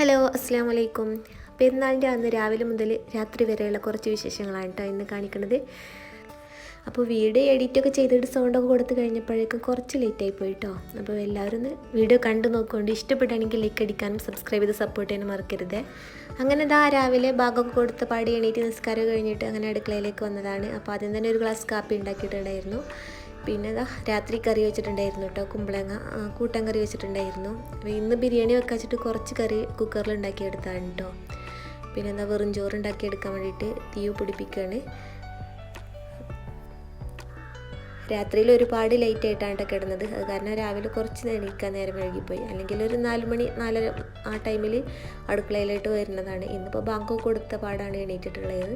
Hello, അസ്സാം വലൈക്കും. പെരുന്നാളിൻ്റെ അന്ന് രാവിലെ മുതൽ രാത്രി വരെയുള്ള കുറച്ച് വിശേഷങ്ങളാണ് കേട്ടോ ഇന്ന് കാണിക്കുന്നത്. അപ്പോൾ വീഡിയോ എഡിറ്റൊക്കെ ചെയ്തിട്ട് സൗണ്ടൊക്കെ കൊടുത്ത് കഴിഞ്ഞപ്പോഴേക്കും കുറച്ച് ലേറ്റായി പോയി കേട്ടോ. അപ്പോൾ എല്ലാവരും ഒന്ന് വീഡിയോ കണ്ടു നോക്കുകൊണ്ട് ഇഷ്ടപ്പെട്ടാണെങ്കിൽ ലൈക്ക് അടിക്കാനും സബ്സ്ക്രൈബ് ചെയ്ത് സപ്പോർട്ട് ചെയ്യാനും മറക്കരുത്. അങ്ങനെ രാവിലെ ഭാഗമൊക്കെ കൊടുത്ത് പാടി എണീറ്റ് നിസ്കാരം കഴിഞ്ഞിട്ട് അങ്ങനെ അടുക്കളയിലേക്ക് വന്നതാണ്. അപ്പോൾ ആദ്യം തന്നെ ഒരു ഗ്ലാസ് കാപ്പി ഉണ്ടാക്കിയിട്ടുണ്ടായിരുന്നു. പിന്നെ രാത്രി കറി വെച്ചിട്ടുണ്ടായിരുന്നു കേട്ടോ, കുമ്പളങ്ങ കൂട്ടാൻ കറി വെച്ചിട്ടുണ്ടായിരുന്നു. അപ്പോൾ ഇന്ന് ബിരിയാണി വെക്കാച്ചിട്ട് കുറച്ച് കറി കുക്കറിൽ ഉണ്ടാക്കിയെടുത്താണ് കേട്ടോ. പിന്നെ വെറും ചോറ് ഉണ്ടാക്കിയെടുക്കാൻ വേണ്ടിയിട്ട് തീ പിടിപ്പിക്കുകയാണ്. രാത്രിയിൽ ഒരുപാട് ലേറ്റ് ആയിട്ടാണ് കേട്ടോ കിടന്നത്. അത് കാരണം രാവിലെ കുറച്ച് എണീക്കാൻ നേരം വൈകിപ്പോയി. അല്ലെങ്കിൽ ഒരു 4 മണി 4:30 ആ ടൈമിൽ അടുക്കളയിലോട്ട് വരുന്നതാണ്. ഇന്നിപ്പോൾ ബാങ്കൊക്കെ കൊടുത്ത പാടാണ് എണീറ്റിട്ടുള്ളത്.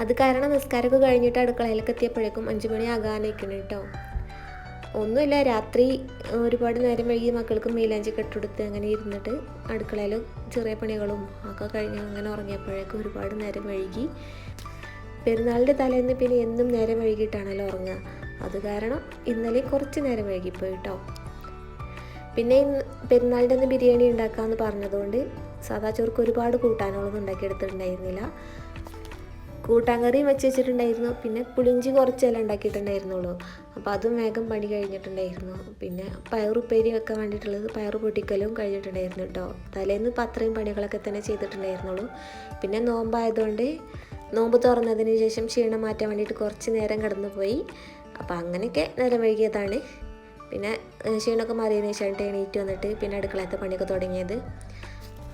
അത് കാരണം നിസ്കാരമൊക്കെ കഴിഞ്ഞിട്ട് അടുക്കളയിലേക്ക് എത്തിയപ്പോഴേക്കും 5 മണി ആകാനിരിക്കണം കേട്ടോ. ഒന്നുമില്ല, രാത്രി ഒരുപാട് നേരം വൈകി മക്കൾക്ക് മൈലാഞ്ചി കെട്ടുകൊടുത്ത് അങ്ങനെ ഇരുന്നിട്ട് അടുക്കളയിൽ ചെറിയ പണികളും ഒക്കെ കഴിഞ്ഞ് അങ്ങനെ ഉറങ്ങിയപ്പോഴേക്കും ഒരുപാട് നേരം വൈകി. പെരുന്നാളിൻ്റെ തലേന്ന് പിന്നെ എന്നും നേരം വൈകിട്ടാണല്ലോ ഉറങ്ങുക. അത് കാരണം ഇന്നലെ കുറച്ച് നേരം വൈകിപ്പോയി കേട്ടോ. പിന്നെ പെരുന്നാളിൻ്റെ അന്ന് ബിരിയാണി ഉണ്ടാക്കാമെന്ന് പറഞ്ഞതുകൊണ്ട് സാദാ ചോർക്ക് ഒരുപാട് കൂട്ടാനുകളൊന്നും ഉണ്ടാക്കിയെടുത്തിട്ടുണ്ടായിരുന്നില്ല. കൂട്ടാൻ കറിയും വെച്ചിട്ടുണ്ടായിരുന്നു. പിന്നെ പുളിഞ്ചി കുറച്ചെല്ലാം ഉണ്ടാക്കിയിട്ടുണ്ടായിരുന്നുള്ളൂ. അപ്പോൾ അതും വേഗം പണി കഴിഞ്ഞിട്ടുണ്ടായിരുന്നു. പിന്നെ പയറുപ്പേരി വെക്കാൻ വേണ്ടിയിട്ടുള്ളത് പയറ് പൊട്ടിക്കലും കഴിഞ്ഞിട്ടുണ്ടായിരുന്നു കേട്ടോ. തലേന്ന് ഇപ്പം അത്രയും പണികളൊക്കെ തന്നെ ചെയ്തിട്ടുണ്ടായിരുന്നുള്ളൂ. പിന്നെ നോമ്പായതുകൊണ്ട് നോമ്പ് തുറന്നതിന് ശേഷം ക്ഷീണം മാറ്റാൻ വേണ്ടിയിട്ട് കുറച്ച് നേരം കടന്നു പോയി. അപ്പോൾ അങ്ങനെയൊക്കെ നേരം വൈകിയതാണ്. പിന്നെ ക്ഷീണമൊക്കെ മാറിയതിന് ശേഷം എണീറ്റ് വന്നിട്ട് പിന്നെ അടുക്കളത്തെ പണിയൊക്കെ തുടങ്ങിയത്.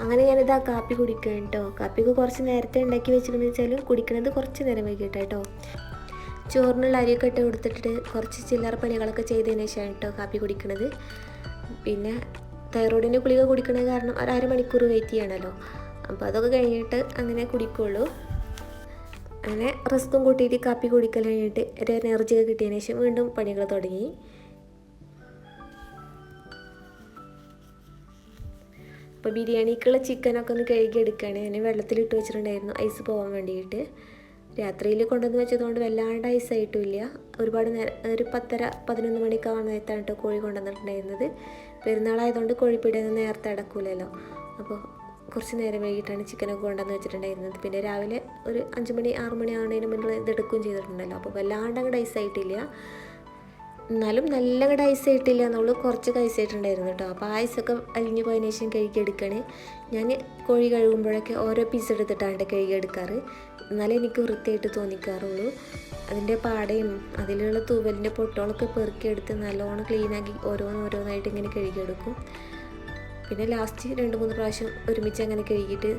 അങ്ങനെ ഞാനിതാ കാപ്പി കുടിക്കണം കേട്ടോ. കാപ്പിക്ക് കുറച്ച് നേരത്തെ ഉണ്ടാക്കി വെച്ചിട്ടുണ്ടെന്ന് വെച്ചാലും കുടിക്കണത് കുറച്ച് നേരം വൈകിട്ടാട്ടോ. ചോറിനുള്ള അരിയൊക്കെ ഇട്ട് കൊടുത്തിട്ട് കുറച്ച് ചില്ലറ പണികളൊക്കെ ചെയ്തതിന് ശേഷം കേട്ടോ കാപ്പി കുടിക്കണത്. പിന്നെ തൈറോയിഡിൻ്റെ ഗുളിക കുടിക്കണത് കാരണം ഒരു അരമണിക്കൂർ വെയിറ്റ് ചെയ്യണമല്ലോ. അപ്പോൾ അതൊക്കെ കഴിഞ്ഞിട്ട് അങ്ങനെ കുടിക്കുള്ളൂ. അങ്ങനെ റസ്കും കൂട്ടിയിട്ട് കാപ്പി കുടിക്കൽ കഴിഞ്ഞിട്ട് ഒരു എനർജിയൊക്കെ കിട്ടിയതിന് ശേഷം വീണ്ടും പണികൾ തുടങ്ങി. അപ്പോൾ ബിരിയാണിക്കുള്ള ചിക്കനൊക്കെ ഒന്ന് കഴുകിയെടുക്കുകയാണ്. ഞാൻ വെള്ളത്തിലിട്ട് വെച്ചിട്ടുണ്ടായിരുന്നു ഐസ് പോകാൻ വേണ്ടിയിട്ട്. രാത്രിയിൽ കൊണ്ടുവന്ന് വെച്ചതുകൊണ്ട് വല്ലാണ്ട് ഐസായിട്ടുമില്ല. ഒരുപാട് നേരം ഒരു 10:30-11 മണിക്കാണ് നേരത്താണ് കേട്ടോ കോഴി കൊണ്ടുവന്നിട്ടുണ്ടായിരുന്നത്. പെരുന്നാളായതുകൊണ്ട് കോഴിപ്പീടിയിൽ നേരത്തെ അടക്കൂലല്ലോ. അപ്പോൾ കുറച്ച് നേരം വൈകിട്ടാണ് ചിക്കനൊക്കെ കൊണ്ടുവന്ന് വെച്ചിട്ടുണ്ടായിരുന്നത്. പിന്നെ രാവിലെ ഒരു 5 മണി 6 മണി ആവുന്നതിന് മുന്നേ ഇതെടുക്കുകയും ചെയ്തിട്ടുണ്ടല്ലോ. അപ്പോൾ വല്ലാണ്ട് അങ്ങോട്ട് ഐസായിട്ടില്ല, എന്നാലും നല്ല അങ്ങോട്ട് ഐസായിട്ടില്ല എന്നുള്ളൂ. കുറച്ച് ഐസായിട്ടുണ്ടായിരുന്നു കേട്ടോ. അപ്പോൾ ആ ഐസൊക്കെ അലിഞ്ഞു പോയതിന് ശേഷം കഴുകിയെടുക്കുകയാണ്. ഞാൻ കോഴി കഴുകുമ്പോഴൊക്കെ ഓരോ പീസ് എടുത്തിട്ടാണ് കഴുകിയെടുക്കാറ്. എന്നാലേ എനിക്ക് വൃത്തിയായിട്ട് തോന്നിക്കാറുള്ളൂ. അതിൻ്റെ പാടയും അതിലുള്ള തൂവലിൻ്റെ പൊട്ടോളൊക്കെ പെറുക്കിയെടുത്ത് നല്ലോണം ക്ലീനാക്കി ഓരോന്നായിട്ട് ഇങ്ങനെ കഴുകിയെടുക്കും. പിന്നെ ലാസ്റ്റ് 2-3 പ്രാവശ്യം ഒരുമിച്ച് അങ്ങനെ കഴുകിയിട്ട്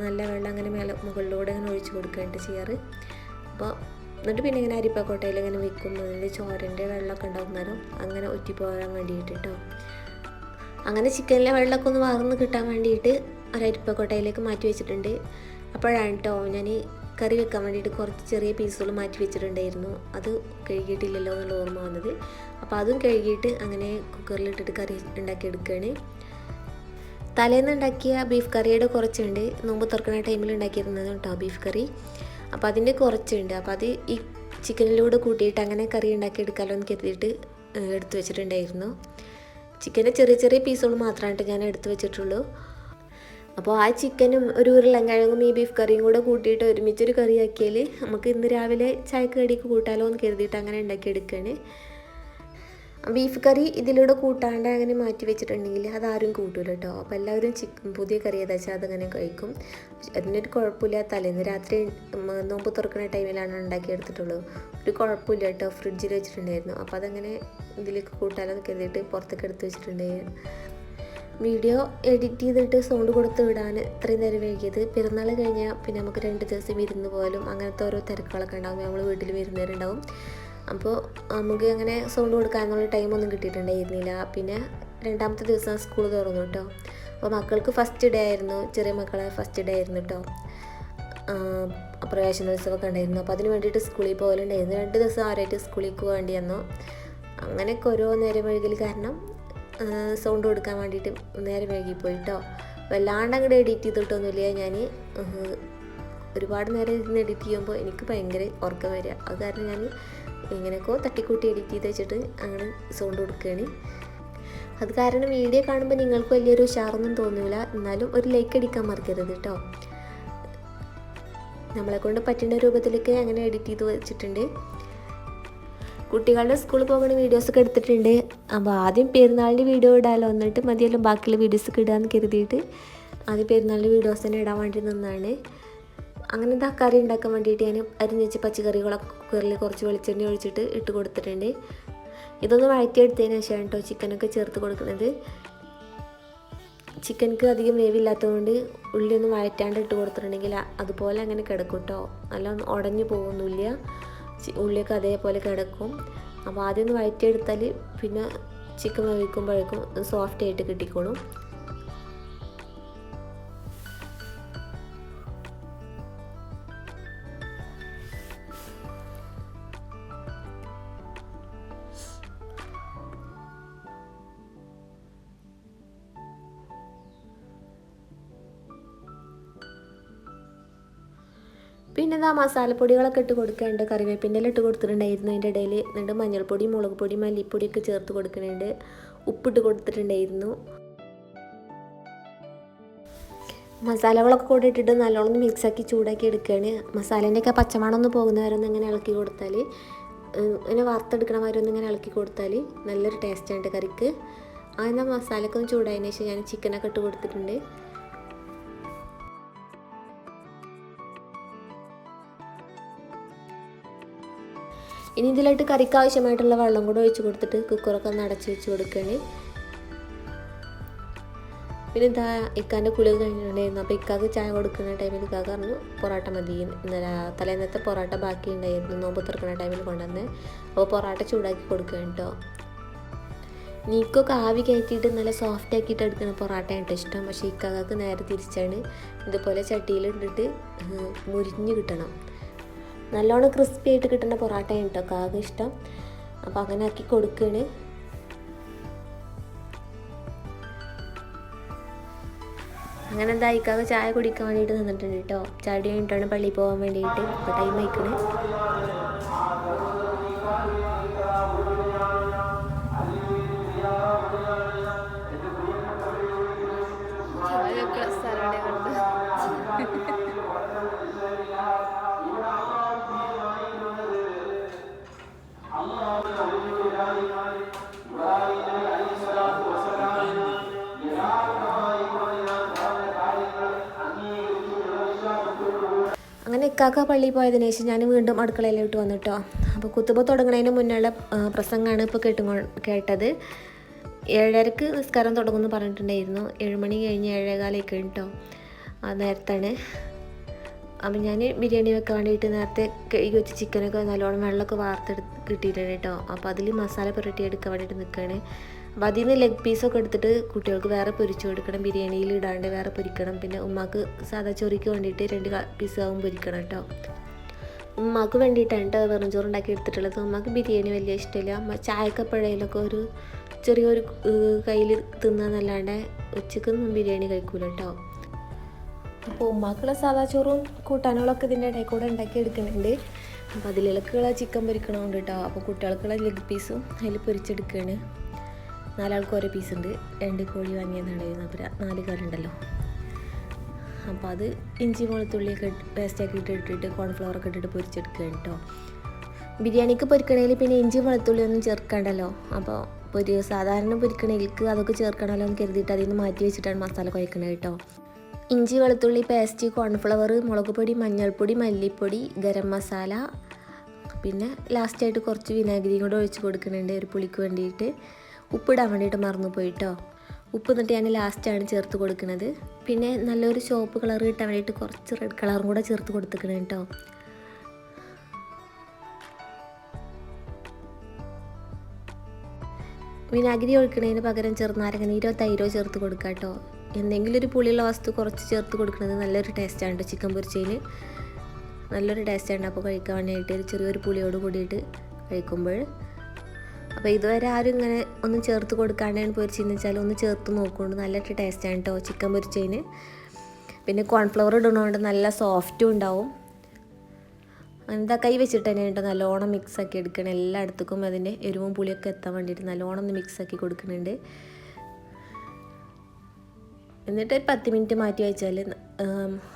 നല്ല വെള്ളം അങ്ങനെ മുകളിലൂടെ അങ്ങനെ ഒഴിച്ച് കൊടുക്കുകയാണ് ചെയ്യാറ്. അപ്പോൾ എന്നിട്ട് പിന്നെ ഇങ്ങനെ അരിപ്പക്കോട്ടയിൽ ഇങ്ങനെ വെക്കും. അതിൻ്റെ ചോരൻ്റെ വെള്ളമൊക്കെ ഉണ്ടാകുന്നേരം അങ്ങനെ ഒറ്റിപ്പോകാൻ വേണ്ടിയിട്ട് കേട്ടോ. അങ്ങനെ ചിക്കനിലെ വെള്ളമൊക്കെ ഒന്ന് വാർന്ന് കിട്ടാൻ വേണ്ടിയിട്ട് ഒരു അരിപ്പക്കോട്ടയിലേക്ക് മാറ്റി വെച്ചിട്ടുണ്ട്. അപ്പോഴാണ് കേട്ടോ ഞാൻ കറി വെക്കാൻ വേണ്ടിയിട്ട് കുറച്ച് ചെറിയ പീസുകൾ മാറ്റി വെച്ചിട്ടുണ്ടായിരുന്നു. അത് കഴുകിയിട്ടില്ലല്ലോ എന്നുള്ള ഓർമ്മ വന്നത്. അപ്പോൾ അതും കഴുകിയിട്ട് അങ്ങനെ കുക്കറിലിട്ടിട്ട് കറി ഉണ്ടാക്കിയെടുക്കുകയാണ്. തലേന്ന് ഉണ്ടാക്കിയ ബീഫ് കറിയുടെ കുറച്ചുണ്ട്. നോമ്പ് തുറക്കുന്ന ടൈമിൽ ഉണ്ടാക്കിയിരുന്നത് കേട്ടോ ബീഫ് കറി. അപ്പോൾ അതിൻ്റെ കുറച്ചുണ്ട്. അപ്പോൾ അത് ഈ ചിക്കനിലൂടെ കൂട്ടിയിട്ട് അങ്ങനെ കറി ഉണ്ടാക്കിയെടുക്കാമല്ലോ എന്ന് കരുതിയിട്ട് എടുത്തു വെച്ചിട്ടുണ്ടായിരുന്നു. ചിക്കൻ്റെ ചെറിയ ചെറിയ പീസുകൾ മാത്രമായിട്ട് ഞാൻ എടുത്തു വെച്ചിട്ടുള്ളൂ. അപ്പോൾ ആ ചിക്കനും ഒരു ഉരുളൻകിഴങ്ങും ഈ ബീഫ് കറിയും കൂടെ കൂട്ടിയിട്ട് ഒരുമിച്ചൊരു കറിയാക്കിയാൽ നമുക്ക് ഇന്ന് രാവിലെ ചായക്ക് കടിക്ക് കൂട്ടാലോ എന്ന് കരുതിയിട്ട് അങ്ങനെ ഉണ്ടാക്കിയെടുക്കുകയാണ്. ബീഫ് കറി ഇതിലൂടെ കൂട്ടാണ്ട് അങ്ങനെ മാറ്റി വെച്ചിട്ടുണ്ടെങ്കിൽ അതാരും കൂട്ടൂല കേട്ടോ. അപ്പോൾ എല്ലാവരും പുതിയ കറി ഏതാ വെച്ചാൽ അതങ്ങനെ കഴിക്കും. അതിനൊരു കുഴപ്പമില്ല. തലേന്ന് രാത്രി നോമ്പ് തുറക്കുന്ന ടൈമിലാണ് ഉണ്ടാക്കിയെടുത്തിട്ടുള്ളൂ. ഒരു കുഴപ്പമില്ല കേട്ടോ. ഫ്രിഡ്ജിൽ വെച്ചിട്ടുണ്ടായിരുന്നു. അപ്പോൾ അതങ്ങനെ ഇതിലേക്ക് കൂട്ടാലോ എന്ന് കരുതിയിട്ട് പുറത്തേക്ക് എടുത്ത് വെച്ചിട്ടുണ്ടായിരുന്നു. വീഡിയോ എഡിറ്റ് ചെയ്തിട്ട് സൗണ്ട് കൊടുത്ത് വിടാൻ ഇത്രയും നേരം വൈകിയത് പെരുന്നാൾ കഴിഞ്ഞാൽ പിന്നെ നമുക്ക് 2 ദിവസം വിരുന്ന് പോലും അങ്ങനത്തെ ഓരോ തിരക്കുകളൊക്കെ ഉണ്ടാകും. നമ്മൾ വീട്ടിൽ വരുന്നവരുണ്ടാവും. അപ്പോൾ നമുക്ക് അങ്ങനെ സൗണ്ട് കൊടുക്കാനുള്ള ടൈമൊന്നും കിട്ടിയിട്ടുണ്ടായിരുന്നില്ല. പിന്നെ 2ാമത്തെ ദിവസം സ്കൂൾ തുറന്നു കേട്ടോ. അപ്പോൾ മക്കൾക്ക് ഫസ്റ്റ് ഡേ ആയിരുന്നു. ചെറിയ മക്കളെ ഫസ്റ്റ് ഡേ ആയിരുന്നു കേട്ടോ. പ്രവേശനോത്സവമൊക്കെ ഉണ്ടായിരുന്നു. അപ്പോൾ അതിന് വേണ്ടിയിട്ട് സ്കൂളിൽ പോകലുണ്ടായിരുന്നു. 2 ദിവസം ആരായിട്ട് സ്കൂളിലേക്ക് വേണ്ടി വന്നു. അങ്ങനെയൊക്കെ ഓരോ നേരം വൈകൽ കാരണം സൗണ്ട് കൊടുക്കാൻ വേണ്ടിയിട്ട് നേരം വൈകിപ്പോയി കേട്ടോ. വല്ലാണ്ട് അങ്ങോട്ട് എഡിറ്റ് ചെയ്തിട്ടൊന്നുമില്ല. ഞാൻ ഒരുപാട് നേരം ഇരുന്ന് എഡിറ്റ് ചെയ്യുമ്പോൾ എനിക്ക് ഭയങ്കര ഉറക്കം വരിക. അത് കാരണം ഞാൻ ഇങ്ങനെയൊക്കെ തട്ടിക്കൂട്ടി എഡിറ്റ് ചെയ്ത് വെച്ചിട്ട് അങ്ങനെ സൗണ്ട് കൊടുക്കുകയാണ്. അത് കാരണം വീഡിയോ കാണുമ്പോൾ നിങ്ങൾക്ക് വലിയൊരു ഉഷാറൊന്നും തോന്നില്ല. എന്നാലും ഒരു ലൈക്ക് അടിക്കാൻ മറക്കരുത് കേട്ടോ. നമ്മളെ കൊണ്ട് പറ്റുന്ന രൂപത്തിലേക്ക് അങ്ങനെ എഡിറ്റ് ചെയ്ത് വെച്ചിട്ടുണ്ട്. കുട്ടികളുടെ സ്കൂളിൽ പോകുന്ന വീഡിയോസൊക്കെ എടുത്തിട്ടുണ്ട്. അപ്പോൾ ആദ്യം പെരുന്നാളിൻ്റെ വീഡിയോ ഇടാമല്ലോ, എന്നിട്ട് മതിയല്ലോ ബാക്കിയുള്ള വീഡിയോസൊക്കെ ഇടാമെന്ന് കരുതിയിട്ട് ആദ്യം പെരുന്നാളിൻ്റെ വീഡിയോസ് തന്നെ ഇടാൻ വേണ്ടി നിന്നാണ്. അങ്ങനെ കറി ഉണ്ടാക്കാൻ വേണ്ടിയിട്ട് ഞാൻ അരിഞ്ഞ് വെച്ച പച്ചക്കറികളൊക്കെ കുക്കറിൽ കുറച്ച് വെളിച്ചെണ്ണ ഒഴിച്ചിട്ട് ഇട്ട് കൊടുത്തിട്ടുണ്ട്. ഇതൊന്ന് വഴറ്റിയെടുത്തതിന് ശേഷം കേട്ടോ ചിക്കനൊക്കെ ചേർത്ത് കൊടുക്കുന്നത്. ചിക്കനക്ക് അധികം വേവില്ലാത്തതുകൊണ്ട് ഉള്ളിയൊന്നും വഴറ്റാണ്ട് ഇട്ട് കൊടുത്തിട്ടുണ്ടെങ്കിൽ അതുപോലെ അങ്ങനെ കിടക്കും കേട്ടോ. നല്ല ഉടഞ്ഞു പോകുന്നില്ല, ഉള്ളിയൊക്കെ അതേപോലെ കിടക്കും. അപ്പോൾ ആദ്യം ഒന്ന് വഴറ്റിയെടുത്താൽ പിന്നെ ചിക്കൻ വേവിക്കുമ്പോഴേക്കും സോഫ്റ്റ് ആയിട്ട് കിട്ടിക്കോളും. പിന്നെ ഇതാ മസാലപ്പൊടികളൊക്കെ ഇട്ട് കൊടുക്കുന്നുണ്ട്. കറിവേപ്പിൻ്റെ ഇട്ട് കൊടുത്തിട്ടുണ്ടായിരുന്നു അതിൻ്റെ ഇടയിൽ. എന്നിട്ട് മഞ്ഞൾപ്പൊടി, മുളക് പൊടി, മല്ലിപ്പൊടിയൊക്കെ ചേർത്ത് കൊടുക്കുന്നുണ്ട്. ഉപ്പിട്ട് കൊടുത്തിട്ടുണ്ടായിരുന്നു. മസാലകളൊക്കെ കൂടെ ഇട്ടിട്ട് നല്ലോണം മിക്സാക്കി ചൂടാക്കി എടുക്കുകയാണ്. മസാലേൻ്റെയൊക്കെ പച്ചമണം ഒന്ന് പോകുന്നവരെ ഒന്ന് ഇങ്ങനെ ഇളക്കി കൊടുത്താൽ, ഇങ്ങനെ വറുത്തെടുക്കണവരെ ഒന്ന് ഇങ്ങനെ ഇളക്കി കൊടുത്താൽ നല്ലൊരു ടേസ്റ്റാണ് കറിക്ക്. അങ്ങനെ മസാലയൊക്കെ ഒന്ന് ചൂടായതിനു ശേഷം ഞാൻ ചിക്കനൊക്കെ ഇട്ട് കൊടുത്തിട്ടുണ്ട്. ഇനി ഇതിലായിട്ട് കറിക്ക് ആവശ്യമായിട്ടുള്ള വെള്ളം കൂടെ ഒഴിച്ച് കൊടുത്തിട്ട് കുക്കറൊക്കെ ഒന്ന് അടച്ച് വെച്ച് കൊടുക്കുകയാണ്. പിന്നെ ഇതാ ഇക്കാൻ്റെ കുളി കഴിഞ്ഞിട്ടുണ്ടായിരുന്നു. അപ്പോൾ ഇക്കാക്ക് ചായ കൊടുക്കുന്ന ടൈമിൽ ഇക്കാക്ക് പറഞ്ഞു പൊറോട്ട മതി. ഇന്നലെ തലേന്നത്തെ പൊറോട്ട ബാക്കി ഉണ്ടായിരുന്നു, നോമ്പ് തുറക്കുന്ന ടൈമിൽ കൊണ്ടുവന്ന്. അപ്പോൾ പൊറോട്ട ചൂടാക്കി കൊടുക്കുകയാണ് കേട്ടോ. നീക്കൊക്കെ ആവി കയറ്റിയിട്ട് നല്ല സോഫ്റ്റ് ആക്കിയിട്ട് എടുക്കുന്ന പൊറോട്ടയാണ് കേട്ടോ ഇഷ്ടം. പക്ഷേ ഇക്കാക്ക് നേരെ തിരിച്ചാണ്. ഇതുപോലെ ചട്ടിയിലിട്ടിട്ട് മുരിഞ്ഞ് കിട്ടണം, നല്ലോണം ക്രിസ്പി ആയിട്ട് കിട്ടുന്ന പൊറോട്ടയാണ് കേട്ടോ കാക്ക് ഇഷ്ടം. അപ്പോൾ അങ്ങനെ ആക്കി കൊടുക്കുകയാണ്. അങ്ങനെ എന്താ ഇക്കാക്ക് ചായ കുടിക്കാൻ വേണ്ടിയിട്ട് നിന്നിട്ടുണ്ട് കേട്ടോ. ചായ കഴിഞ്ഞിട്ടാണ് പള്ളിയിൽ പോകാൻ വേണ്ടിയിട്ട്. അപ്പോൾ ടൈം ആയിക്കണേ. അങ്ങനെ ഇക്കാക്ക പള്ളിയിൽ പോയതിനു ശേഷം ഞാൻ വീണ്ടും അടുക്കളയിലോട്ട് വന്നിട്ടോ. അപ്പോൾ കുത്തുബ തുടങ്ങുന്നതിന് മുന്നുള്ള പ്രസംഗമാണ് ഇപ്പോൾ കേട്ടത്. 7:30 നിസ്കാരം തുടങ്ങുമെന്ന് പറഞ്ഞിട്ടുണ്ടായിരുന്നു. 7 മണി കഴിഞ്ഞ് 7:15 കേട്ടോ, ആ നേരത്താണ്. അപ്പം ഞാൻ ബിരിയാണി വെക്കാൻ വേണ്ടിയിട്ട് നേരത്തെ കഴുകി വെച്ച് ചിക്കനൊക്കെ നല്ലോണം വെള്ളമൊക്കെ വാർത്തെടുത്ത് കിട്ടിയിട്ടുണ്ട് കേട്ടോ. അപ്പോൾ അതിൽ മസാല പുരട്ടി എടുക്കാൻ വേണ്ടിയിട്ട് നിൽക്കുകയാണ്. അപ്പോൾ അതിൽ നിന്ന് ലെഗ് പീസൊക്കെ എടുത്തിട്ട് കുട്ടികൾക്ക് വേറെ പൊരിച്ചു കൊടുക്കണം, ബിരിയാണിയിൽ ഇടാണ്ട് വേറെ പൊരിക്കണം. പിന്നെ ഉമ്മാക്ക് സാധാ ചോറിക്ക് വേണ്ടിയിട്ട് 2 പീസാവും പൊരിക്കണം കേട്ടോ. ഉമ്മാക്ക് വേണ്ടിയിട്ടാണ് കേട്ടോ വെറും ചോറുണ്ടാക്കി എടുത്തിട്ടുള്ളത്. ഉമ്മാക്ക് ബിരിയാണി വലിയ ഇഷ്ടമില്ല. ചായക്കപ്പഴയിലൊക്കെ ഒരു ചെറിയൊരു കയ്യിൽ തിന്നാന്നല്ലാണ്ട് ഉച്ചക്കൊന്നും ബിരിയാണി കഴിക്കൂല കേട്ടോ. അപ്പോൾ ഉമ്മാക്കുള്ള സാധാ ചോറും കൂട്ടാനുകളൊക്കെ ഇതിൻ്റെ ഇടയിൽ കൂടെ ഉണ്ടാക്കി എടുക്കുന്നുണ്ട്. അപ്പോൾ അതിലേക്കുള്ള ചിക്കൻ പൊരിക്കണമുണ്ട് കേട്ടോ. അപ്പോൾ കുട്ടികൾക്കുള്ള ലെഗ് പീസും അതിൽ പൊരിച്ചെടുക്കുകയാണ്. 4 ആൾക്ക് ഓരോ പീസുണ്ട്. 2 കോഴി വാങ്ങിയതാണ്ടായിരുന്നു. അപ്പോൾ 4 കറി ഉണ്ടല്ലോ. അപ്പോൾ അത് ഇഞ്ചി വെളുത്തുള്ളിയൊക്കെ പേസ്റ്റാക്കിയിട്ട് ഇട്ടിട്ട് കോൺഫ്ലവറൊക്കെ ഇട്ടിട്ട് പൊരിച്ചെടുക്കുകയാണ് കേട്ടോ. ബിരിയാണിക്ക് പൊരിക്കണമെങ്കിൽ പിന്നെ ഇഞ്ചി വെളുത്തുള്ളി ഒന്നും ചേർക്കണ്ടല്ലോ. അപ്പോൾ സാധാരണ പൊരിക്കണമെങ്കിൽ അതൊക്കെ ചേർക്കണമല്ലോ എന്ന് കരുതിയിട്ട് അതിൽ നിന്ന് മാറ്റി വെച്ചിട്ടാണ് മസാല കുഴക്കുന്നത് കേട്ടോ. ഇഞ്ചി വെളുത്തുള്ളി പേസ്റ്റ്, കോൺഫ്ലവർ, മുളക് പൊടി, മഞ്ഞൾപ്പൊടി, മല്ലിപ്പൊടി, ഗരം മസാല, പിന്നെ ലാസ്റ്റായിട്ട് കുറച്ച് വിനാഗിരിയും കൂടെ ഒഴിച്ച് കൊടുക്കുന്നുണ്ട് ഒരു പുളിക്ക് വേണ്ടിയിട്ട്. ഉപ്പിടാൻ വേണ്ടിയിട്ട് മറന്നു പോയിട്ടോ. ഉപ്പ് എന്നിട്ട് ഞാൻ ലാസ്റ്റാണ് ചേർത്ത് കൊടുക്കുന്നത്. പിന്നെ നല്ലൊരു ചുവപ്പ് കളർ കിട്ടാൻ വേണ്ടിയിട്ട് കുറച്ച് റെഡ് കളറും കൂടെ ചേർത്ത് കൊടുത്തിക്കണം കേട്ടോ. വിനാഗിരി ഒഴിക്കുന്നതിന് പകരം ചെറുനാരങ്ങ നീരോ തൈരോ ചേർത്ത് കൊടുക്കുക കേട്ടോ. എന്തെങ്കിലും ഒരു പുളിയുള്ള വസ്തു കുറച്ച് ചേർത്ത് കൊടുക്കുന്നത് നല്ലൊരു ടേസ്റ്റാണ് കേട്ടോ. ചിക്കൻ പൊരിച്ചതിന് നല്ലൊരു ടേസ്റ്റാണ്. അപ്പോൾ കഴിക്കാൻ വേണ്ടിയിട്ട് ചെറിയൊരു പുളിയോട് കൂടിയിട്ട് കഴിക്കുമ്പോൾ. അപ്പോൾ ഇതുവരെ ആരും ഇങ്ങനെ ഒന്നും ചേർത്ത് കൊടുക്കാണ്ടാണ് പൊരിച്ചതെന്ന് വെച്ചാൽ ഒന്ന് ചേർത്ത് നോക്കുകൊണ്ട് നല്ലൊരു ടേസ്റ്റാണ് കേട്ടോ ചിക്കൻ പൊരിച്ചതിന്. പിന്നെ കോൺഫ്ലവർ ഇടുന്നതുകൊണ്ട് നല്ല സോഫ്റ്റും ഉണ്ടാവും. എന്താ കൈ വെച്ചിട്ട് തന്നെ കേട്ടോ നല്ലോണം മിക്സാക്കി എടുക്കണം. എല്ലായിടത്തേക്കും അതിൻ്റെ എരിവും പുളിയൊക്കെ എത്താൻ വേണ്ടിയിട്ട് നല്ലോണം ഒന്ന് മിക്സാക്കി കൊടുക്കുന്നുണ്ട്. എന്നിട്ട് 10 മിനിറ്റ് മാറ്റി വെച്ചാൽ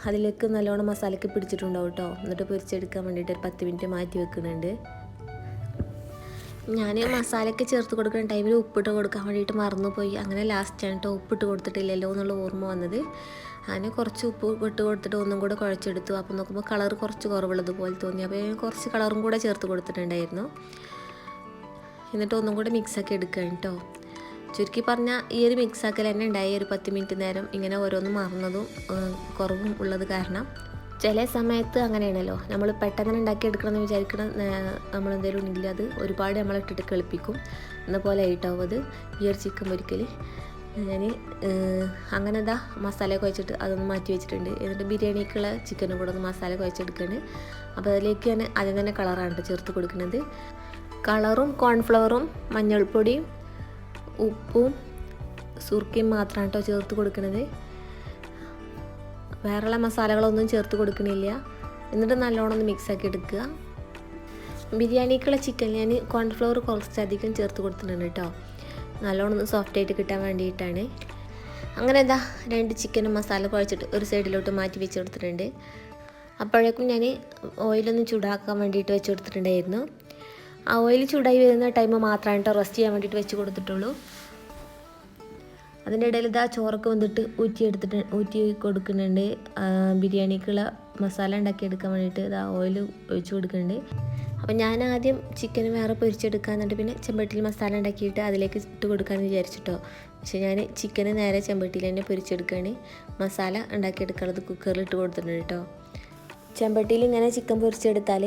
അതിലേക്ക് നല്ലോണം മസാലയ്ക്ക് പിടിച്ചിട്ടുണ്ടാവും കേട്ടോ. എന്നിട്ട് പൊരിച്ചെടുക്കാൻ വേണ്ടിയിട്ട് ഒരു 10 മിനിറ്റ് മാറ്റി വെക്കുന്നുണ്ട്. ഞാൻ മസാലയ്ക്ക് ചേർത്ത് കൊടുക്കുന്ന ടൈമിൽ ഉപ്പിട്ട് കൊടുക്കാൻ വേണ്ടിയിട്ട് മറന്നുപോയി. അങ്ങനെ ലാസ്റ്റാണ് കേട്ടോ ഉപ്പിട്ട് കൊടുത്തിട്ടില്ലല്ലോ എന്നുള്ള ഓർമ്മ വന്നത്. അങ്ങനെ കുറച്ച് ഉപ്പ് ഇട്ട് കൊടുത്തിട്ട് ഒന്നും കൂടെ കുഴച്ചെടുത്തു. അപ്പോൾ നോക്കുമ്പോൾ കളർ കുറച്ച് കുറവുള്ളതുപോലെ തോന്നി. അപ്പോൾ ഞാൻ കുറച്ച് കളറും കൂടെ ചേർത്ത് കൊടുത്തിട്ടുണ്ടായിരുന്നു. എന്നിട്ട് ഒന്നും കൂടെ മിക്സാക്കി എടുക്കുകയാണ് കേട്ടോ. ചുരുക്കി പറഞ്ഞാൽ ഈ ഒരു മിക്സാക്കൽ തന്നെ ഉണ്ടായി ഒരു 10 മിനിറ്റ് നേരം ഇങ്ങനെ ഓരോന്നും മറന്നതും കുറവും ഉള്ളത് കാരണം. ചില സമയത്ത് അങ്ങനെയാണല്ലോ, നമ്മൾ പെട്ടെന്ന് ഉണ്ടാക്കിയെടുക്കണമെന്ന് വിചാരിക്കണം നമ്മളെന്തെങ്കിലും ഉണ്ടെങ്കിൽ അത് ഒരുപാട് നമ്മളിട്ടിട്ട് കളിപ്പിക്കും. എന്നപോലെ ആയിട്ടാവും അത് ഈ ഒരു ചിക്കൻ പൊരിക്കൽ. ഞാൻ അങ്ങനെ ഇതാ മസാല കുഴച്ചിട്ട് അതൊന്ന് മാറ്റി വെച്ചിട്ടുണ്ട്. എന്നിട്ട് ബിരിയാണിക്കുള്ള ചിക്കനും കൂടെ ഒന്ന് മസാല കുഴച്ചെടുക്കുകയാണ്. അപ്പോൾ അതിലേക്ക് ഞാൻ ആദ്യം തന്നെ കളറാണ് ചേർത്ത് കൊടുക്കുന്നത്. കളറും കോൺഫ്ലവറും മഞ്ഞൾപ്പൊടിയും ഉപ്പും സുർക്കയും മാത്രമാണ് കേട്ടോ ചേർത്ത് കൊടുക്കുന്നത്. വേറെയുള്ള മസാലകളൊന്നും ചേർത്ത് കൊടുക്കണില്ല. എന്നിട്ട് നല്ലോണം ഒന്ന് മിക്സാക്കി എടുക്കുക. ബിരിയാണിക്കുള്ള ചിക്കൻ ഞാൻ കോൺഫ്ലവർ കുറച്ചധികം ചേർത്ത് കൊടുത്തിട്ടുണ്ട് കേട്ടോ, നല്ലോണം ഒന്ന് സോഫ്റ്റായിട്ട് കിട്ടാൻ വേണ്ടിയിട്ടാണ്. അങ്ങനെ എന്താ 2 ചിക്കനും മസാല കുഴച്ചിട്ട് ഒരു സൈഡിലോട്ട് മാറ്റി വെച്ച് കൊടുത്തിട്ടുണ്ട്. അപ്പോഴേക്കും ഞാൻ ഓയിലൊന്ന് ചൂടാക്കാൻ വേണ്ടിയിട്ട് വെച്ച് കൊടുത്തിട്ടുണ്ടായിരുന്നു. ആ ഓയിൽ ചൂടായി വരുന്ന ടൈം മാത്രമാണ് കേട്ടോ റെസ്റ്റ് ചെയ്യാൻ വേണ്ടിയിട്ട് വെച്ച് കൊടുത്തിട്ടുള്ളൂ. അതിൻ്റെ ഇടയിൽ ഇതാ ചോറൊക്കെ വന്നിട്ട് ഊറ്റി കൊടുക്കുന്നുണ്ട്. ബിരിയാണിക്കുള്ള മസാല ഉണ്ടാക്കിയെടുക്കാൻ വേണ്ടിയിട്ട് ഇതാ ഓയിൽ ഒഴിച്ച് കൊടുക്കുന്നുണ്ട്. അപ്പോൾ ഞാൻ ആദ്യം ചിക്കൻ വേറെ പൊരിച്ചെടുക്കാൻ, എന്നിട്ട് പിന്നെ ചെമ്പട്ടിയിൽ മസാല ഉണ്ടാക്കിയിട്ട് അതിലേക്ക് ഇട്ട് കൊടുക്കാമെന്ന് വിചാരിച്ചിട്ടോ. പക്ഷേ ഞാൻ ചിക്കന് നേരെ ചെമ്പട്ടിയിൽ തന്നെ പൊരിച്ചെടുക്കുകയാണ്. മസാല ഉണ്ടാക്കിയെടുക്കാനുള്ളത് കുക്കറിൽ ഇട്ട് കൊടുത്തിട്ടുണ്ട് കേട്ടോ. ചെമ്പട്ടിയിൽ ഇങ്ങനെ ചിക്കൻ പൊരിച്ചെടുത്താൽ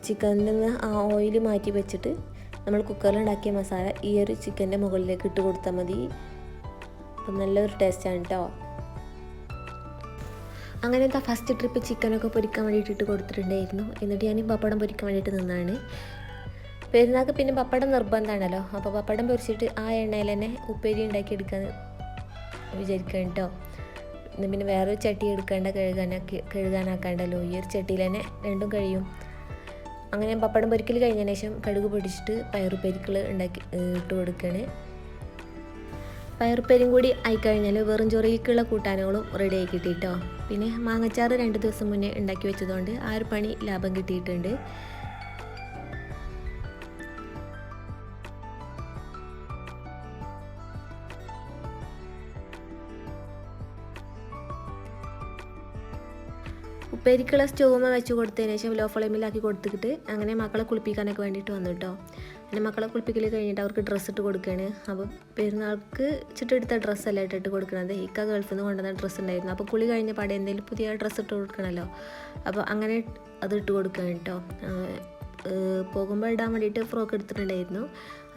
ചിക്കനിൽ നിന്ന് ആ ഓയിൽ മാറ്റി വെച്ചിട്ട് നമ്മൾ കുക്കറിൽ ഉണ്ടാക്കിയ മസാല ഈ ഒരു ചിക്കൻ്റെ മുകളിലേക്ക് ഇട്ട് കൊടുത്താൽ മതി. അപ്പം നല്ലൊരു ടേസ്റ്റാണ് കേട്ടോ. അങ്ങനെ എന്താ ഫസ്റ്റ് ട്രിപ്പ് ചിക്കനൊക്കെ പൊരിക്കാൻ വേണ്ടിയിട്ട് ഇട്ട് കൊടുത്തിട്ടുണ്ടായിരുന്നു. എന്നിട്ട് ഞാൻ പപ്പടം പൊരിക്കാൻ വേണ്ടിയിട്ട് നിന്നാണ്. പെരുന്നാൾക്ക് പിന്നെ പപ്പടം നിർബന്ധമാണല്ലോ. അപ്പോൾ പപ്പടം പൊരിച്ചിട്ട് ആ എണ്ണയിൽ തന്നെ ഉപ്പേരി ഉണ്ടാക്കിയെടുക്കാമെന്ന് വിചാരിക്കാം കേട്ടോ. ഇന്ന് പിന്നെ വേറൊരു ചട്ടി എടുക്കേണ്ട കഴുകാനാക്കാണ്ടല്ലോ, ഈ ഒരു ചട്ടിയിൽ തന്നെ രണ്ടും കഴിയും. അങ്ങനെ പപ്പടം പൊരിക്കൽ കഴിഞ്ഞതിന് ശേഷം കടുക് പൊടിച്ചിട്ട് പയറുപ്പേരിക്കൾ ഇട്ട് കൊടുക്കുകയാണ്. പയറുപ്പേരും കൂടി ആയിക്കഴിഞ്ഞാൽ വെറും ചോറിലേക്കുള്ള കൂട്ടാനുകളും റെഡി ആയി കിട്ടിയിട്ടോ. പിന്നെ മാങ്ങച്ചാറ് 2 ദിവസം മുന്നേ ഉണ്ടാക്കി വെച്ചതുകൊണ്ട് ആ ഒരു പണി ലാഭം കിട്ടിയിട്ടുണ്ട്. ഉപ്പേരിക്കുള്ള സ്റ്റൗമ്മ വെച്ച് കൊടുത്തതിന് ശേഷം ലോ ഫ്ലെയിമിലാക്കി കൊടുത്തിട്ട് അങ്ങനെ മക്കളെ കുളിപ്പിക്കാനൊക്കെ വേണ്ടിയിട്ട് വന്നു കേട്ടോ. അങ്ങനെ മക്കളെ കുളിപ്പിക്കൽ കഴിഞ്ഞിട്ട് അവർക്ക് ഡ്രസ്സ് ഇട്ട് കൊടുക്കുകയാണ്. അപ്പോൾ പെരുന്നാൾക്ക് ചുറ്റെടുത്ത ഡ്രസ്സല്ല ഇട്ടിട്ട് കൊടുക്കുന്നത്, ഇക്ക ഗൾഫിൽ നിന്ന് കൊണ്ടുവന്ന ഡ്രസ്സ് ഉണ്ടായിരുന്നു. അപ്പോൾ കുളി കഴിഞ്ഞ പാടെ എന്തെങ്കിലും പുതിയ ഡ്രസ്സ് ഇട്ട് കൊടുക്കണമല്ലോ, അപ്പോൾ അങ്ങനെ അത് ഇട്ട് കൊടുക്കുകയാണ് കേട്ടോ. പോകുമ്പോൾ ഇടാൻ വേണ്ടിയിട്ട് ഫ്രോക്ക് എടുത്തിട്ടുണ്ടായിരുന്നു.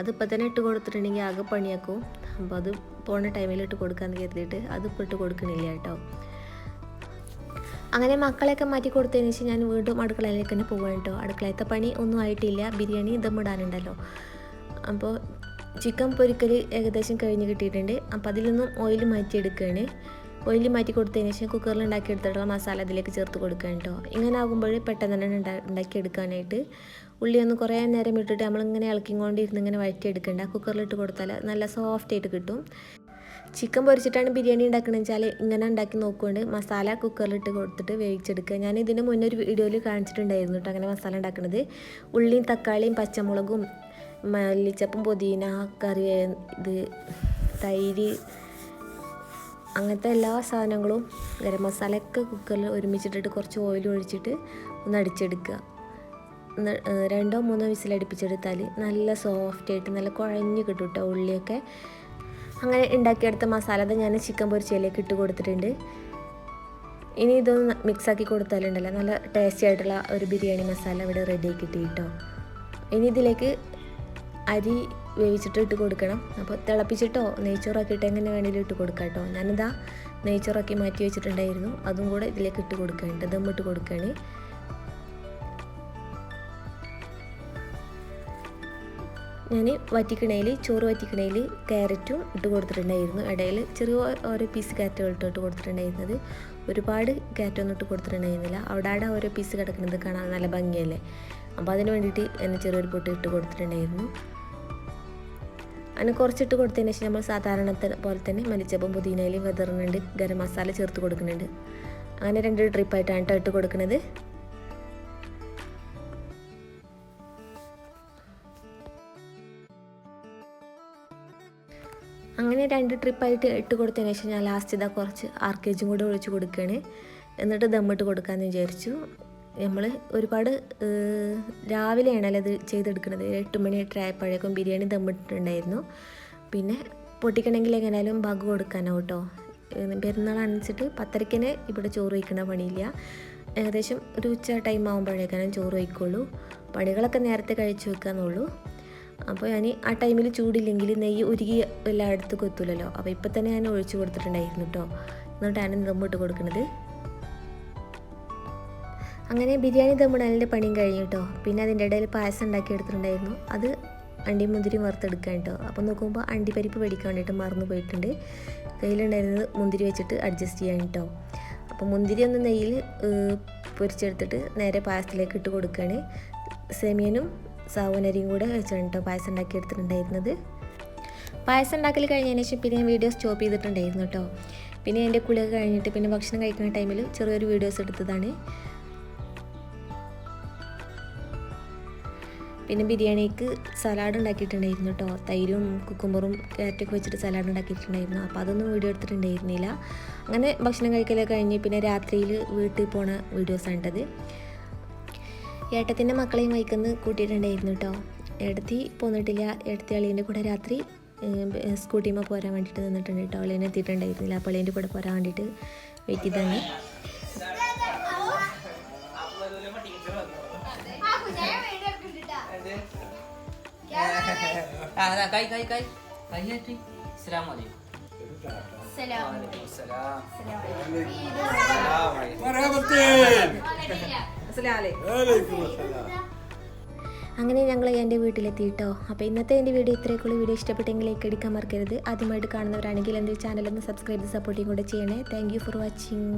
അതിപ്പോൾ തന്നെ ഇട്ട് കൊടുത്തിട്ടുണ്ടെങ്കിൽ ആകെ പണിയാക്കും. അപ്പോൾ അത് പോണ ടൈമിൽ ഇട്ട് കൊടുക്കാമെന്ന് കരുതിയിട്ട് അതിപ്പോൾ ഇട്ട് കൊടുക്കണില്ല കേട്ടോ. അങ്ങനെ മക്കളെയൊക്കെ മാറ്റി കൊടുത്തതിന് ശേഷം ഞാൻ വീണ്ടും അടുക്കളയിലേക്ക് തന്നെ പോകാൻ കേട്ടോ. അടുക്കളയത്തെ പണി ഒന്നും ആയിട്ടില്ല, ബിരിയാണി ദമ്മിടാനുണ്ടല്ലോ. അപ്പോൾ ചിക്കൻ പൊരിക്കൽ ഏകദേശം കഴിഞ്ഞ് കിട്ടിയിട്ടുണ്ട്. അപ്പോൾ അതിൽ നിന്നും ഓയിൽ മാറ്റിയെടുക്കുകയാണ്. ഓയിൽ മാറ്റി കൊടുത്തതിന് ശേഷം കുക്കറിൽ ഉണ്ടാക്കിയെടുത്തിട്ടുള്ള മസാല അതിലേക്ക് ചേർത്ത് കൊടുക്കുകയാണ് കേട്ടോ. ഇങ്ങനെ ആകുമ്പോൾ പെട്ടെന്ന് തന്നെ ഉണ്ടാക്കിയെടുക്കാനായിട്ട്. ഉള്ളി ഒന്ന് കുറേ നേരം ഇട്ടിട്ട് നമ്മളിങ്ങനെ ഇളക്കിക്കൊണ്ടിരുന്ന് ഇങ്ങനെ വഴറ്റിയെടുക്കേണ്ട. കുക്കറിലിട്ട് കൊടുത്താൽ നല്ല സോഫ്റ്റായിട്ട് കിട്ടും. ചിക്കൻ പൊരിച്ചിട്ടാണ് ബിരിയാണി ഉണ്ടാക്കണമെന്ന് വെച്ചാൽ ഇങ്ങനെ ഉണ്ടാക്കി നോക്കുകൊണ്ട് മസാല കുക്കറിലിട്ട് കൊടുത്തിട്ട് വേവിച്ചെടുക്കുക. ഞാൻ ഇതിന് മുന്നേ ഒരു വീഡിയോയിൽ കാണിച്ചിട്ടുണ്ടായിരുന്നു കേട്ടോ അങ്ങനെ മസാല ഉണ്ടാക്കുന്നത്. ഉള്ളിയും തക്കാളിയും പച്ചമുളകും മല്ലിച്ചപ്പും പുതിന കറി തൈര് അങ്ങനത്തെ എല്ലാ സാധനങ്ങളും ഗരം മസാലയൊക്കെ കുക്കറിൽ ഒരുമിച്ചിട്ടിട്ട് കുറച്ച് ഓയിൽ ഒഴിച്ചിട്ട് ഒന്ന് അടിച്ചെടുക്കുക. 2-3 വിസിലടുപ്പിച്ചെടുത്താൽ നല്ല സോഫ്റ്റായിട്ട് നല്ല കുഴഞ്ഞ് കിട്ടും കേട്ടോ ഉള്ളിയൊക്കെ. അങ്ങനെ ഉണ്ടാക്കിയെടുത്ത മസാല ഞാൻ ചിക്കൻ പൊരിച്ചതിലേക്ക് ഇട്ട് കൊടുത്തിട്ടുണ്ട്. ഇനി ഇതൊന്ന് മിക്സാക്കി കൊടുത്താലുണ്ടല്ലോ നല്ല ടേസ്റ്റി ആയിട്ടുള്ള ഒരു ബിരിയാണി മസാല ഇവിടെ റെഡി കിട്ടി കേട്ടോ. ഇനി ഇതിലേക്ക് അരി വേവിച്ചിട്ട് ഇട്ട് കൊടുക്കണം. അപ്പോൾ തിളപ്പിച്ചിട്ടോ നെയ്ച്ചോറാക്കിയിട്ട് എങ്ങനെ വേണമെങ്കിലും ഇട്ട് കൊടുക്കാം കേട്ടോ. ഞാനിതാ നെയ്ച്ചോറാക്കി മാറ്റി വെച്ചിട്ടുണ്ടായിരുന്നു, അതും കൂടെ ഇതിലേക്ക് ഇട്ട് കൊടുക്കുകയാണ്, ദമ്മിട്ട് കൊടുക്കുകയാണ്. ഞാൻ ചോറ് വറ്റിക്കണയിൽ ക്യാരറ്റും ഇട്ട് കൊടുത്തിട്ടുണ്ടായിരുന്നു. ഇടയിൽ ചെറിയ ഓരോ പീസ് ക്യാരറ്റുകൾ ഇട്ട് കൊടുത്തിട്ടുണ്ടായിരുന്നത്. ഒരുപാട് ക്യാരറ്റൊന്നും ഇട്ട് കൊടുത്തിട്ടുണ്ടായിരുന്നില്ല. അവിടെ ഓരോ പീസ് കിടക്കുന്നത് കാണാൻ നല്ല ഭംഗിയല്ലേ. അപ്പോൾ അതിന് വേണ്ടിയിട്ട് എന്നെ ചെറിയൊരു പൊട്ട് ഇട്ട് കൊടുത്തിട്ടുണ്ടായിരുന്നു. അതിന് കുറച്ചിട്ട് കൊടുത്തതിന് ശേഷം നമ്മൾ സാധാരണത്തെ പോലെ തന്നെ മല്ലിച്ചപ്പും പുതിനയിലും വിതറുന്നുണ്ട്, ഗരം മസാല ചേർത്ത് കൊടുക്കുന്നുണ്ട്. അങ്ങനെ 2 ട്രിപ്പായിട്ടാണ് കേട്ടോ ഇട്ട് കൊടുക്കുന്നത്. അങ്ങനെ 2 ട്രിപ്പായിട്ട് ഇട്ട് കൊടുത്തതിന് ശേഷം ഞാൻ ലാസ്റ്റ് ഇതാ കുറച്ച് ആർക്കേജും കൂടെ ഒഴിച്ച് കൊടുക്കുകയാണ്. എന്നിട്ട് ദമ്മിട്ട് കൊടുക്കാമെന്ന് വിചാരിച്ചു. നമ്മൾ ഒരുപാട് രാവിലെയാണല്ലോ ഇത് ചെയ്തെടുക്കുന്നത്. 8 മണി 8 ആയപ്പോഴേക്കും ബിരിയാണി ദമ്മിട്ടിട്ടുണ്ടായിരുന്നു. പിന്നെ പൊട്ടിക്കണമെങ്കിൽ എങ്ങനെയാലും ബാഗ് കൊടുക്കാനോ കേട്ടോ. പെരുന്നാളനുസരിച്ചിട്ട് 10:30 ഇവിടെ ചോറ് വയ്ക്കുന്ന പണിയില്ല. ഏകദേശം ഒരു ഉച്ച ടൈം ആകുമ്പോഴേക്കാനും ചോറ് വയ്ക്കുള്ളൂ. പണികളൊക്കെ നേരത്തെ കഴിച്ച് വെക്കാന്നുള്ളൂ. അപ്പോൾ ഞാൻ ആ ടൈമിൽ ചൂടില്ലെങ്കിൽ നെയ്യ് ഉരുകി എല്ലായിടത്തും എത്തൂലല്ലോ. അപ്പോൾ ഇപ്പം തന്നെ ഞാൻ ഒഴിച്ച് കൊടുത്തിട്ടുണ്ടായിരുന്നു കേട്ടോ. എന്നിട്ടാണ് ദമ്മിട്ട് കൊടുക്കുന്നത്. അങ്ങനെ ബിരിയാണി ദമ്മിടലിൻ്റെ പണിയും കഴിഞ്ഞു കേട്ടോ. പിന്നെ അതിൻ്റെ ഇടയിൽ പായസം ഉണ്ടാക്കി എടുത്തിട്ടുണ്ടായിരുന്നു. അത് അണ്ടി മുന്തിരി വറുത്തെടുക്കാൻ കേട്ടോ. അപ്പോൾ നോക്കുമ്പോൾ അണ്ടിപ്പരിപ്പ് മേടിക്കാൻ വേണ്ടിയിട്ട് മറന്നു പോയിട്ടുണ്ട്. കയ്യിലുണ്ടായിരുന്നത് മുന്തിരി വെച്ചിട്ട് അഡ്ജസ്റ്റ് ചെയ്യാൻ കേട്ടോ. അപ്പോൾ മുന്തിരി ഒന്ന് നെയ്യിൽ പൊരിച്ചെടുത്തിട്ട് നേരെ പായസത്തിലേക്ക് ഇട്ട് കൊടുക്കുകയാണ്. സേമിയനും സാവനരിയും കൂടെ വെച്ചാണ് കേട്ടോ പായസം ഉണ്ടാക്കി എടുത്തിട്ടുണ്ടായിരുന്നത്. പായസം ഉണ്ടാക്കൽ കഴിഞ്ഞതിന് ശേഷം പിന്നെ ഞാൻ വീഡിയോ സ്റ്റോപ്പ് ചെയ്തിട്ടുണ്ടായിരുന്നു കേട്ടോ. പിന്നെ എൻ്റെ കുളിയൊക്കെ കഴിഞ്ഞിട്ട് പിന്നെ ഭക്ഷണം കഴിക്കുന്ന ടൈമിൽ ചെറിയൊരു വീഡിയോസ് എടുത്തതാണ്. പിന്നെ ബിരിയാണിക്ക് സലാഡ് ഉണ്ടാക്കിയിട്ടുണ്ടായിരുന്നു കേട്ടോ. തൈരും കുക്കുമ്പറും ക്യാരറ്റൊക്കെ വെച്ചിട്ട് സലാഡ് ഉണ്ടാക്കിയിട്ടുണ്ടായിരുന്നു. അപ്പോൾ അതൊന്നും വീഡിയോ എടുത്തിട്ടുണ്ടായിരുന്നില്ല. അങ്ങനെ ഭക്ഷണം കഴിക്കലൊക്കെ കഴിഞ്ഞ് പിന്നെ രാത്രിയിൽ വീട്ടിൽ പോണ വീഡിയോസാണ് ഇട്ടത്. ഏട്ടത്തിൻ്റെ മക്കളെയും വൈക്കുന്ന് കൂട്ടിയിട്ടുണ്ടായിരുന്നു കേട്ടോ. ഏട്ടത്തി പോന്നിട്ടില്ല. ഏട്ടത്തി അളിയൻ്റെ കൂടെ രാത്രി സ്കൂട്ടിമ്മ പോരാൻ വേണ്ടിയിട്ട് നിന്നിട്ടുണ്ട് കേട്ടോ. അളിയനെ എത്തിയിട്ടുണ്ടായിരുന്നില്ല. അപ്പോൾ അളിയൻ്റെ കൂടെ പോരാൻ വേണ്ടിയിട്ട് വെയിറ്റ് ചെയ്താണ്. അങ്ങനെ ഞങ്ങൾ എൻ്റെ വീട്ടിലെത്തി കേട്ടോ. അപ്പോൾ ഇന്നത്തെ എൻ്റെ വീഡിയോ ഇത്രയൊക്കെയുള്ള. വീഡിയോ ഇഷ്ടപ്പെട്ടെങ്കിൽ ലൈക്ക് അടിക്കാൻ മറക്കരുത്. ആദ്യമായിട്ട് കാണുന്നവരാണെങ്കിൽ എൻ്റെ ചാനലൊന്ന് സബ്സ്ക്രൈബ് ചെയ്ത് സപ്പോർട്ടിങ് കൂടെ ചെയ്യണേ. Thank you for watching.